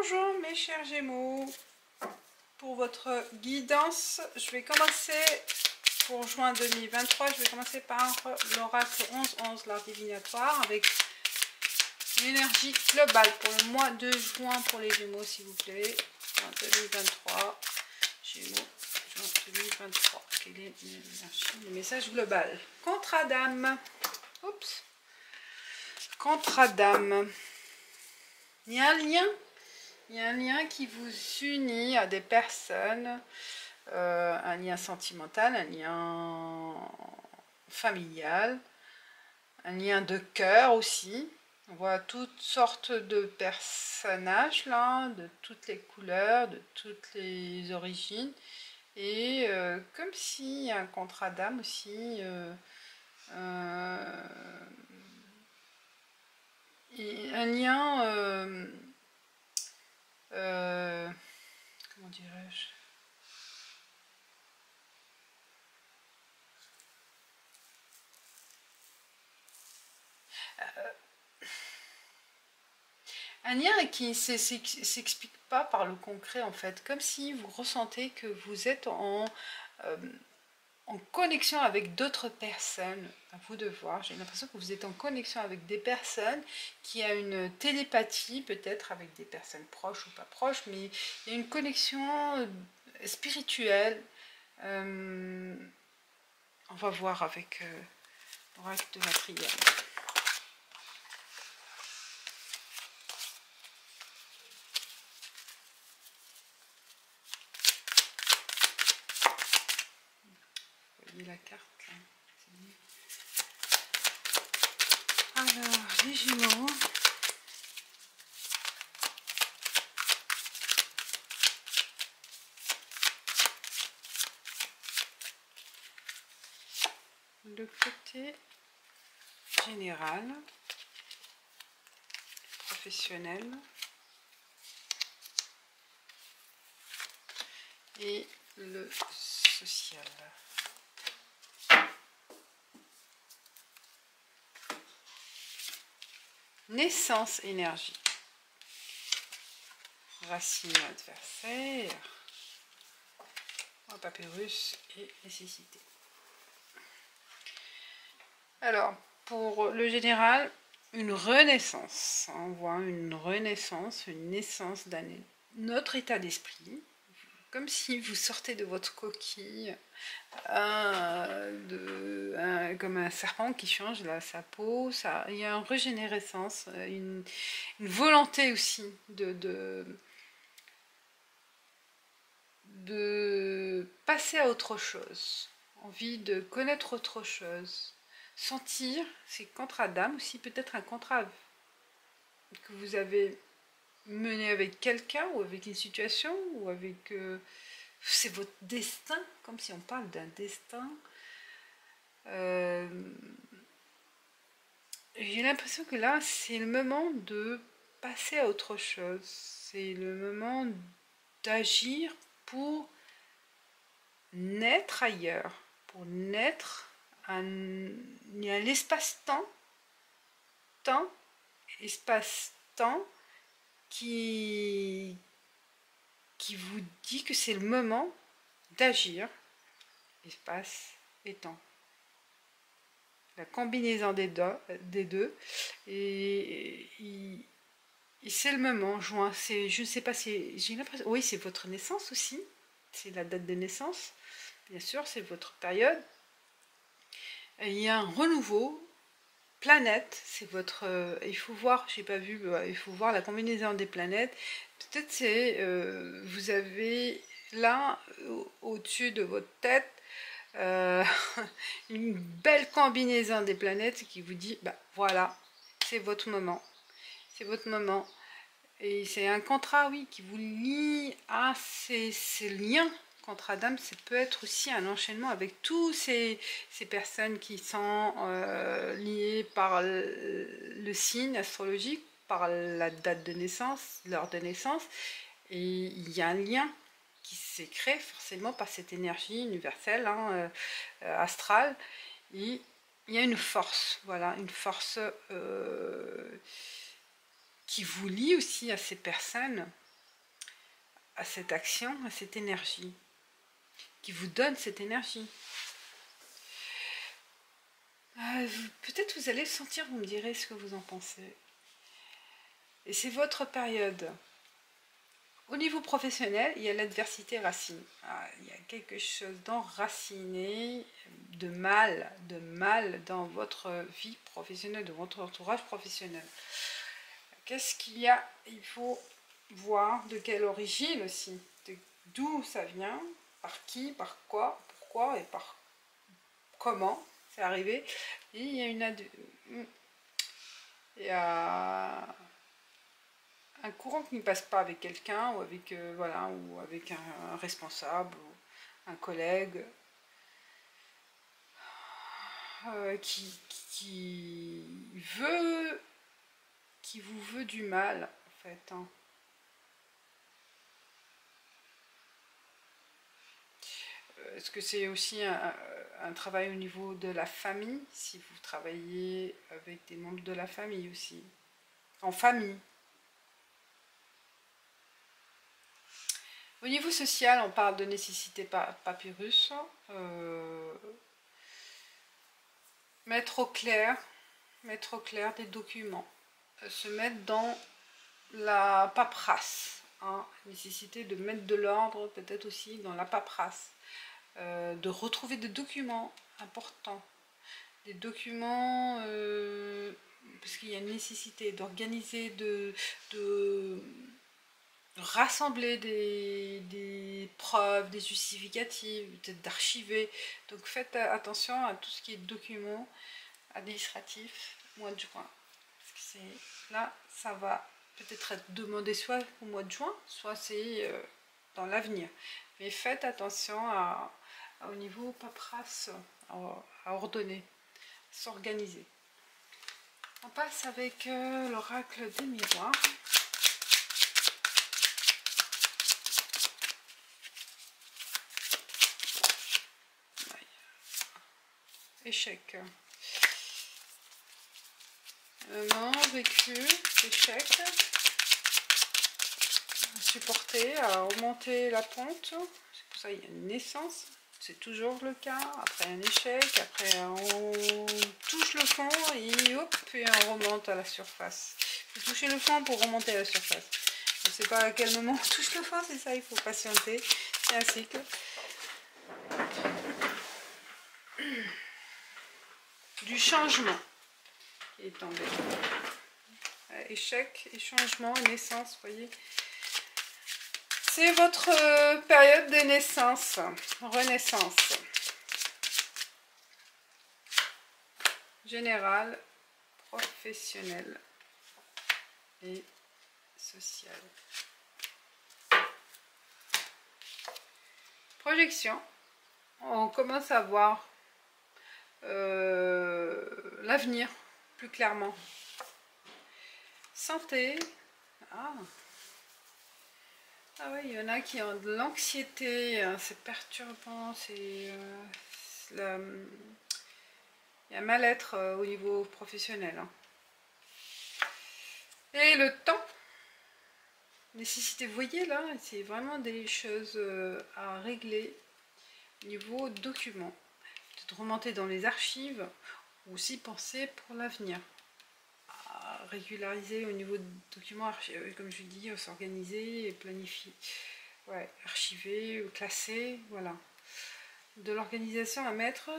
Bonjour mes chers Gémeaux, pour votre guidance, je vais commencer pour juin 2023, je vais commencer par l'oracle 11-11, l'art divinatoire, avec l'énergie globale pour le mois de juin pour les Gémeaux, s'il vous plaît. Juin 2023, Gémeaux, juin 2023, quelle est l'énergie, le message global? Contrat d'âme, oups, contrat d'âme, il y a un lien. Il y a un lien qui vous unit à des personnes, un lien sentimental, un lien familial, un lien de cœur aussi. On voit toutes sortes de personnages là, de toutes les couleurs, de toutes les origines. Et comme s'il y a un contrat d'âme aussi, et un lien... comment dirais-je, un lien qui ne s'explique pas par le concret en fait, comme si vous ressentez que vous êtes en connexion avec d'autres personnes, à vous de voir, j'ai l'impression que vous êtes en connexion avec des personnes, qui a une télépathie peut-être avec des personnes proches ou pas proches, mais il y a une connexion spirituelle, on va voir avec l'oracle de la prière. La carte là. Alors les Gémeaux, le côté général, professionnel et le social. Naissance, énergie. Racine adversaire. Papyrus et nécessité. Alors, pour le général, une renaissance. On voit une renaissance, une naissance d'un autre état d'esprit. Comme si vous sortez de votre coquille, comme un serpent qui change sa peau. Il y a une régénérescence, une volonté aussi de passer à autre chose, envie de connaître autre chose, sentir, c'est contrat d'âme aussi, peut-être un contrat que vous avez mené avec quelqu'un ou avec une situation ou avec... c'est votre destin, comme si on parle d'un destin. J'ai l'impression que là, c'est le moment de passer à autre chose. C'est le moment d'agir pour naître ailleurs, pour naître. Il y a l'espace-temps, espace-temps qui vous dit que c'est le moment d'agir, espace et temps. La combinaison des deux, et c'est le moment, juin, je ne sais pas si, j'ai l'impression, oui c'est votre naissance aussi, c'est la date de naissance, bien sûr, c'est votre période. Il y a un renouveau, planète, c'est votre, il faut voir, j'ai pas vu, il faut voir la combinaison des planètes, peut-être c'est, vous avez là, au-dessus de votre tête, une belle combinaison des planètes qui vous dit, bah voilà, c'est votre moment, c'est votre moment. Et c'est un contrat, oui, qui vous lie à ces liens. Contrat d'âme, ça peut être aussi un enchaînement avec tous ces personnes qui sont liées par le signe astrologique, par la date de naissance, l'heure de naissance. Et il y a un lien qui s'est créé forcément par cette énergie universelle, hein, astrale. Et il y a une force, voilà, une force qui vous lie aussi à ces personnes, à cette action, à cette énergie, qui vous donne cette énergie. Peut-être vous allez le sentir, vous me direz ce que vous en pensez. Et c'est votre période. Au niveau professionnel, il y a l'adversité racine. Il y a quelque chose d'enraciné, de mal dans votre vie professionnelle, de votre entourage professionnel. Qu'est-ce qu'il y a? Il faut voir de quelle origine aussi, d'où ça vient, par qui, par quoi, pourquoi et par comment c'est arrivé. Et il y a un courant qui ne passe pas avec quelqu'un ou avec voilà, ou avec un responsable ou un collègue qui vous veut du mal en fait, hein. Est-ce que c'est aussi un travail au niveau de la famille, si vous travaillez avec des membres de la famille aussi, en famille? Au niveau social, on parle de nécessité papyrus, mettre au clair des documents, se mettre dans la paperasse, hein, nécessité de mettre de l'ordre peut-être aussi dans la paperasse, de retrouver des documents importants, des documents, parce qu'il y a une nécessité d'organiser, de rassembler des preuves, des justificatifs, peut-être d'archiver. Donc faites attention à tout ce qui est documents administratifs, mois de juin. Parce que là, ça va peut-être être demandé soit au mois de juin, soit c'est dans l'avenir. Mais faites attention au niveau paperasse, à ordonner, s'organiser. On passe avec l'oracle des miroirs. Échec. Non, vécu, échec. Supporter, à augmenter la pente. C'est pour ça qu'il y a une naissance. C'est toujours le cas. Après un échec, après on touche le fond et hop, et on remonte à la surface. Il faut toucher le fond pour remonter à la surface. Je ne sais pas à quel moment on touche le fond, c'est ça, il faut patienter. C'est un cycle. Du changement qui est tombé. Échec et changement, naissance, vous voyez. C'est votre période de naissance, renaissance. Générale, professionnelle et sociale. Projection. On commence à voir l'avenir plus clairement. Santé. Ah oui, il y en a qui ont de l'anxiété, hein, c'est perturbant, il y a un mal-être au niveau professionnel. Hein. Et le temps, nécessité, vous voyez là, c'est vraiment des choses à régler au niveau documents. Peut-être remonter dans les archives, ou aussi penser pour l'avenir. Régulariser au niveau de documents, comme je dis, s'organiser et planifier, ouais, archiver, classer, voilà. De l'organisation à mettre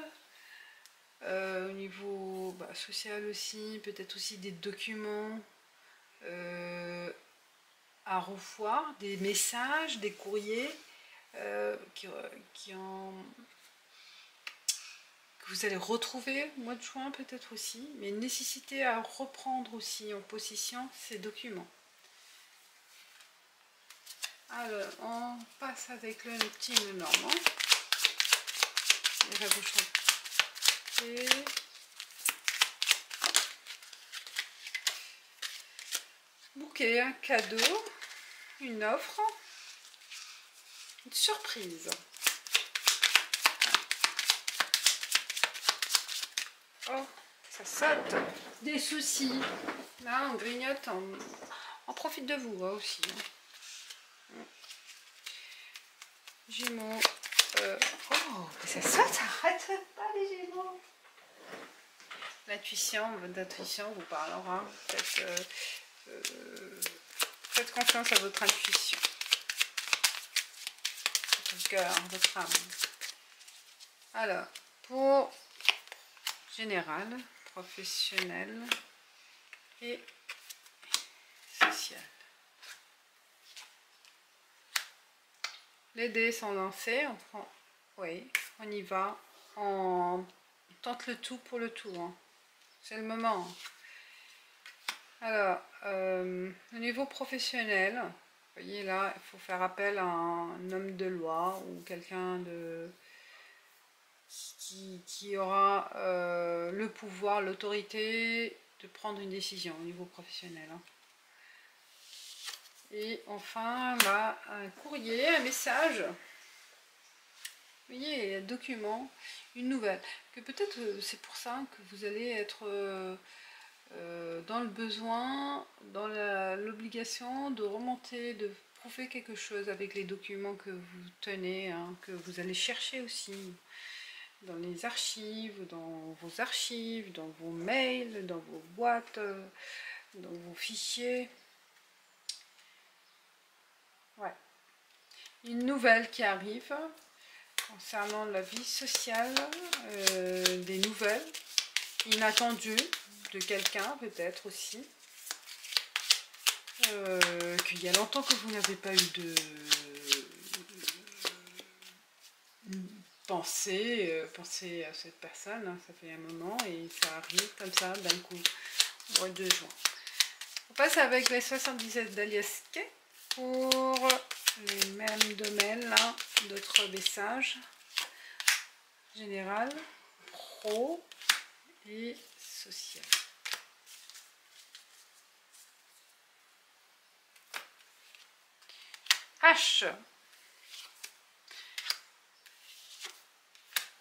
au niveau social aussi, peut-être aussi des documents à revoir, des messages, des courriers que vous allez retrouver au mois de juin peut-être aussi, mais une nécessité à reprendre aussi en possession ces documents. Alors, on passe avec le petit normand. Et la bouche remplie. Bouquet, un cadeau, une offre, une surprise. Oh, ça saute. Des soucis. Là, on grignote, on profite de vous hein, aussi. Gémeaux. Oh, ça s'arrête pas les Gémeaux. L'intuition, votre intuition vous parlera. Faites confiance à votre intuition. Votre cœur, votre âme. Alors, pour général, professionnel et social. Les dés sont lancés, on prend, oui, on y va, on tente le tout pour le tout, hein. C'est le moment. Alors, au niveau professionnel, vous voyez là, il faut faire appel à un homme de loi ou quelqu'un de qui aura le pouvoir, l'autorité de prendre une décision au niveau professionnel, hein. Et enfin, là, un courrier, un message. Vous voyez, un document, une nouvelle. Que peut-être c'est pour ça que vous allez être dans le besoin, dans l'obligation de remonter, de prouver quelque chose avec les documents que vous tenez, hein, que vous allez chercher aussi dans les archives, dans vos mails, dans vos boîtes, dans vos fichiers. Ouais. Une nouvelle qui arrive concernant la vie sociale, des nouvelles inattendues de quelqu'un peut-être aussi, qu'il y a longtemps que vous n'avez pas eu de pensée à cette personne, hein, ça fait un moment et ça arrive comme ça d'un coup au mois de juin. On passe avec les 77 d'Alias Kay pour les mêmes domaines là, d'autres messages général, pro et social. H.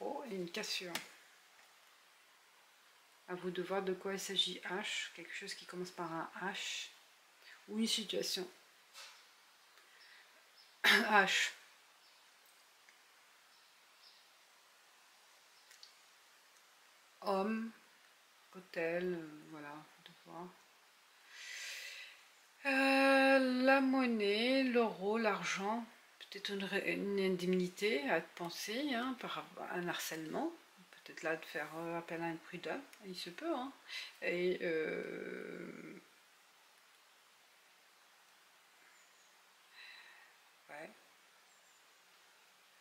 Oh, et une cassure. À vous de voir de quoi il s'agit. H, quelque chose qui commence par un H ou une situation. H. Homme, hôtel, voilà, de voir. La monnaie, l'euro, l'argent, peut-être une indemnité à penser, hein, par un harcèlement. Peut-être là de faire appel à un prud'homme, il se peut, hein. Et ouais.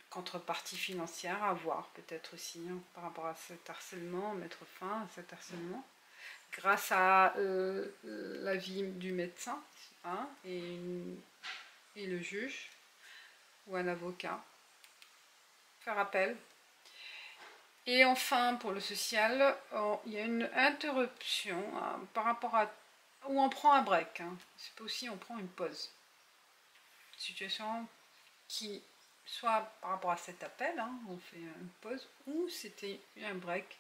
Contrepartie financière à voir peut-être aussi, hein, par rapport à cet harcèlement, mettre fin à cet harcèlement grâce à l'avis du médecin, hein, et le juge ou un avocat, faire appel. Et enfin pour le social, il y a une interruption, hein, par rapport à où on prend un break, hein. C'est pas aussi on prend une pause, situation qui soit par rapport à cet appel, hein, on fait une pause, ou c'était un break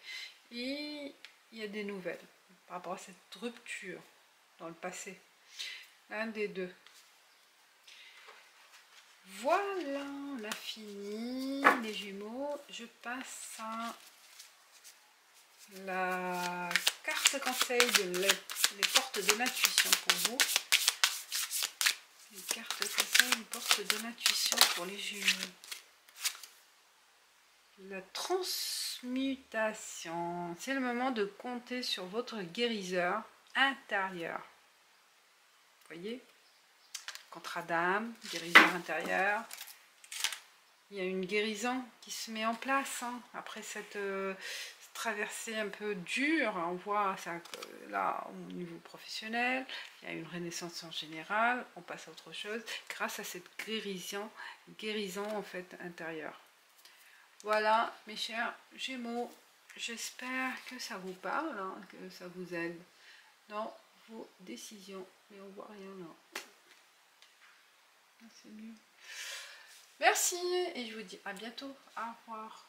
et il y a des nouvelles par rapport à cette rupture dans le passé, l'un des deux. Voilà, on a fini les Gémeaux. Je passe à la carte conseil de les portes de l'intuition pour vous. Les cartes conseil, les portes de l'intuition pour les Gémeaux. La transmutation, c'est le moment de compter sur votre guériseur intérieur. Vous voyez, contrat d'âme, guériseur intérieur. Il y a une guérison qui se met en place, hein, après cette traversée un peu dure. On voit ça là au niveau professionnel, il y a une renaissance en général, on passe à autre chose grâce à cette guérison en fait intérieure. Voilà mes chers Gémeaux, j'espère que ça vous parle, hein, que ça vous aide dans vos décisions. Mais on voit rien là. C'est mieux. Merci et je vous dis à bientôt. Au revoir.